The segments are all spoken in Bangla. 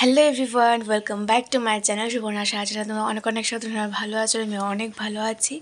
Hello everyone, welcome back to my channel Shubhanasha. আজ তোমরা অনেক অনেক সাথে ভালো আছো, আমি অনেক ভালো আছি।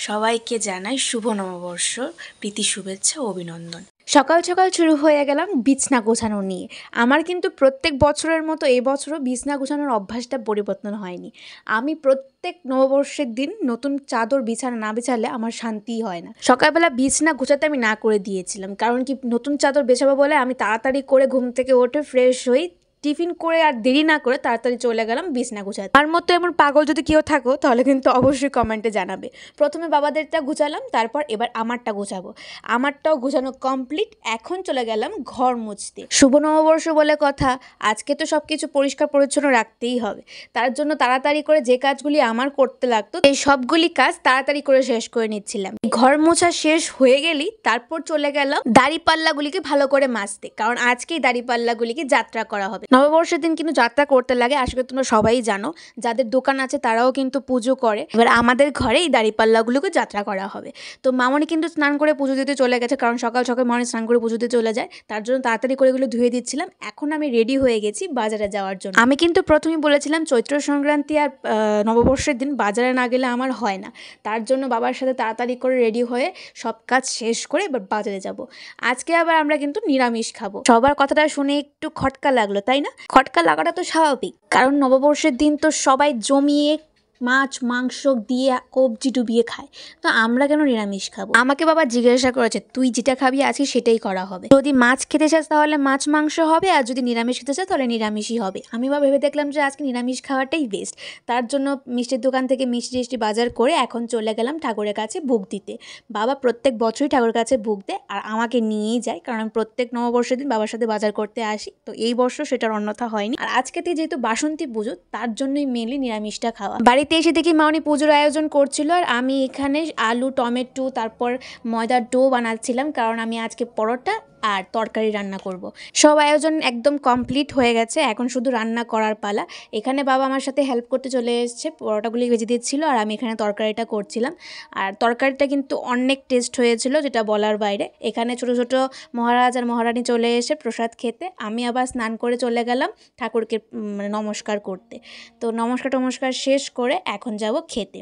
সবাইকে জানাই শুভ নববর্ষ, প্রীতি শুভেচ্ছা ও অভিনন্দন। সকাল সকাল শুরু হয়ে গেলাম বিছনা গোছানো নিয়ে। আমার কিন্তু প্রত্যেক বছরের মতো এই বছরও বিছনা গোছানোর অভ্যাসটা পরিবর্তন হয়নি। আমি প্রত্যেক নববর্ষের দিন নতুন চাদর বিছানা না বিছালে আমার শান্তিই হয় না। সকালবেলা বিছনা গোছাতে আমি না করে দিয়েছিলাম, কারণ কি নতুন চাদর বেছাবো বলে আমি তাড়াতাড়ি করে ঘুম থেকে উঠে ফ্রেশ হই, টিফিন করে আর দেরি না করে তাড়াতাড়ি চলে গেলাম বিছনা গোছাতে। আমার মতো এমন পাগল যদি কেউ থাকো তাহলে কিন্তু অবশ্যই কমেন্টে জানাবে। প্রথমে বাবাদেরটা গুছালাম, তারপর এবার আমারটা গোছাবো। আমারটাও গোছানো কমপ্লিট। এখন চলে গেলাম ঘর মুছতে। শুভ নববর্ষ বলে কথা, আজকে তো সব কিছু পরিষ্কার পরিচ্ছন্ন রাখতেই হবে। তার জন্য তাড়াতাড়ি করে যে কাজগুলি আমার করতে লাগতো এই সবগুলি কাজ তাড়াতাড়ি করে শেষ করে নিচ্ছিলাম। ঘর মোছা শেষ হয়ে গেলেই তারপর চলে গেলাম দাড়িপাল্লাগুলিকে ভালো করে মাজতে, কারণ আজকেই দাড়িপাল্লাগুলিকে যাত্রা করা হবে। নববর্ষের দিন কিন্তু যাত্রা করতে লাগে, আসলে তোমরা সবাই জানো। যাদের দোকান আছে তারাও কিন্তু পুজো করে। এবার আমাদের ঘরে এই দাড়িপাল্লাগুলোকে যাত্রা করা হবে। তো মামনি কিন্তু স্নান করে পুজো দিতে চলে গেছে, কারণ সকাল সকাল মামনি স্নান করে পুজো দিতে চলে যায়। তার জন্য তাড়াতাড়ি করে এগুলো ধুয়ে দিচ্ছিলাম। এখন আমি রেডি হয়ে গেছি বাজারে যাওয়ার জন্য। আমি কিন্তু প্রথমেই বলেছিলাম চৈত্র সংক্রান্তি আর নববর্ষের দিন বাজারে না গেলে আমার হয় না। তার জন্য বাবার সাথে তাড়াতাড়ি করে রেডি হয়ে সব কাজ শেষ করে এবার বাজারে যাব। আজকে আবার আমরা কিন্তু নিরামিষ খাবো। সবার কথাটা শুনে একটু খটকা লাগলো, তাই না? খটকা লাগাটা তো স্বাভাবিক, কারণ নববর্ষের দিন তো সবাই জমিয়ে মাছ মাংস দিয়ে কবজি ডুবিয়ে খায়। তো আমরা কেন নিরামিষ খাবো? আমাকে বাবা জিজ্ঞাসা করেছে তুই যেটা খাবি আজকে সেটাই করা হবে। যদি মাছ খেতে চাস তাহলে মাছ মাংস হবে, আর যদি নিরামিষ খেতে চাস তাহলে নিরামিষই হবে। আমি বাবা ভেবে দেখলাম যে আজকে নিরামিষ খাওয়াটাই বেস্ট। তার জন্য মিষ্টির দোকান থেকে মিষ্টি টিষ্টি বাজার করে এখন চলে গেলাম ঠাকুরের কাছে ভোগ দিতে। বাবা প্রত্যেক বছরই ঠাকুরের কাছে ভোগ দেয় আর আমাকে নিয়েই যায়, কারণ আমি প্রত্যেক নববর্ষের দিন বাবার সাথে বাজার করতে আসি। তো এই বছর সেটার অন্যথা হয়নি। আর আজকেতে যেহেতু বাসন্তী পুজো, তার জন্যই মেনলি নিরামিষটা খাওয়া। বাড়িতে এসে দেখি মামনি পুজোর আয়োজন করছিল, আর আমি এখানে আলু টমেটো তারপর ময়দার ডো বানাচ্ছিলাম, কারণ আমি আজকে পরোটা আর তরকারি রান্না করব। সব আয়োজন একদম কমপ্লিট হয়ে গেছে, এখন শুধু রান্না করার পালা। এখানে বাবা আমার সাথে হেল্প করতে চলে এসেছে, পরোটাগুলি ভেজে দিচ্ছিল আর আমি এখানে তরকারিটা করছিলাম। আর তরকারিটা কিন্তু অনেক টেস্ট হয়েছিল, যেটা বলার বাইরে। এখানে ছোট ছোট মহারাজ আর মহারানী চলে এসে প্রসাদ খেতে, আমি আবার স্নান করে চলে গেলাম ঠাকুরকে নমস্কার করতে। তো নমস্কার শেষ করে এখন যাব খেতে।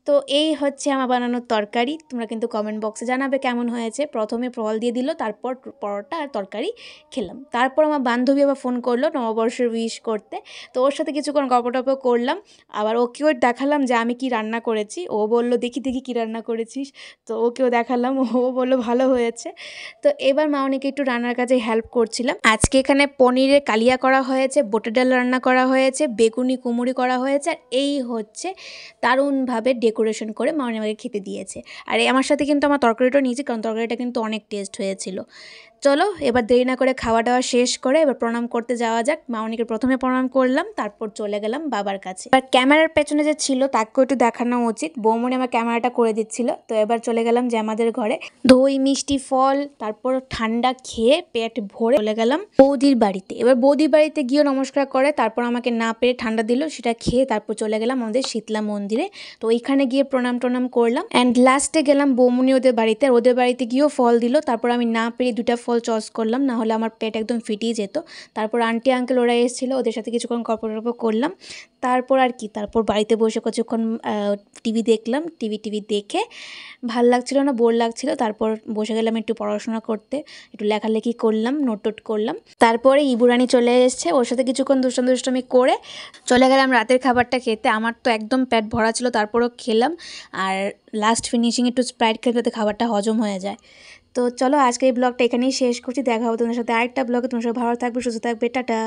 তো এই হচ্ছে আমার বানানোর তরকারি। তোমরা কিন্তু কমেন্ট বক্সে জানাবে কেমন হয়েছে। প্রথমে ফল দিয়ে দিল, তারপর পরোটা আর তরকারি খেলাম। তারপর আমার বান্ধবী আবার ফোন করলো নববর্ষের উইশ করতে। তো ওর সাথে কিছুক্ষণ গল্প টল্প করলাম, আবার ওকেও দেখালাম যে আমি কি রান্না করেছি। ও বললো দেখি কী রান্না করেছিস। তো ওকেও দেখালাম, ও বললো ভালো হয়েছে। তো এবার মামনিকে একটু রান্নার কাজে হেল্প করছিলাম। আজকে এখানে পনিরের কালিয়া করা হয়েছে, বুটের ডাল রান্না করা হয়েছে, বেগুনি কুমুরি করা হয়েছে, আর এই হচ্ছে দারুণভাবে ডেকোরেশন করে মামনি আমাকে খেতে দিয়েছে। আর আমার সাথে কিন্তু আমার তরকারিটাও নিয়েছি, কারণ তরকারিটা কিন্তু অনেক টেস্ট হয়েছিল। চলো এবার দেরি না করে খাওয়া দাওয়া শেষ করে এবার প্রণাম করতে যাওয়া যাক। মামনিকে প্রথমে প্রণাম করলাম, তারপর চলে গেলাম বাবার কাছে। এবার ক্যামেরার পেছনে যে ছিল তাকেও একটু দেখানো উচিত, বৌমনি আমার ক্যামেরাটা করে দিচ্ছিল। তো এবার চলে গেলাম যে আমাদের ঘরে, দই মিষ্টি ফল তারপর ঠান্ডা খেয়ে পেট ভরে চলে গেলাম বৌদির বাড়িতে। এবার বৌদির বাড়িতে গিয়েও নমস্কার করে, তারপর আমাকে না পেরে ঠান্ডা দিল, সেটা খেয়ে তারপর চলে গেলাম আমাদের শীতলা মন্দিরে। তো ওইখানে গিয়ে প্রণাম টনাম করলাম, অ্যান্ড লাস্টে গেলাম বৌমনি ওদের বাড়িতে। আর ওদের বাড়িতে গিয়েও ফল দিল, তারপর আমি না পেরে 2টা ফল চয়েস করলাম, না হলে আমার পেট একদম ফিটিয়ে যেত। তারপর আন্টি আঙ্কেল ওরা এসেছিলো, ওদের সাথে কিছুক্ষণ গল্প করলাম। তারপর আর কি, তারপর বাড়িতে বসে কিছুক্ষণ টিভি দেখলাম। টিভি দেখে ভাল লাগছিল না, বোর লাগছিল। তারপর বসে গেলাম একটু পড়াশোনা করতে, একটু লেখালেখি করলাম, নোট করলাম। তারপরে ইবুরানি চলে এসছে, ওর সাথে কিছুক্ষণ দুষ্টামি করে চলে গেলাম রাতের খাবারটা খেতে। আমার তো একদম পেট ভরা ছিল, তারপরও খেলাম। আর লাস্ট ফিনিশিং একটু স্প্রাইট খেতে যাতে খাবারটা হজম হয়ে যায়। তো চলো আজকে এই ব্লগটা এখানেই শেষ করছি। দেখা হবে তোমাদের সাথে আরেকটা ব্লগে। তোমার সাথে ভালো থাকবে, সুস্থ থাকবে, টাটা।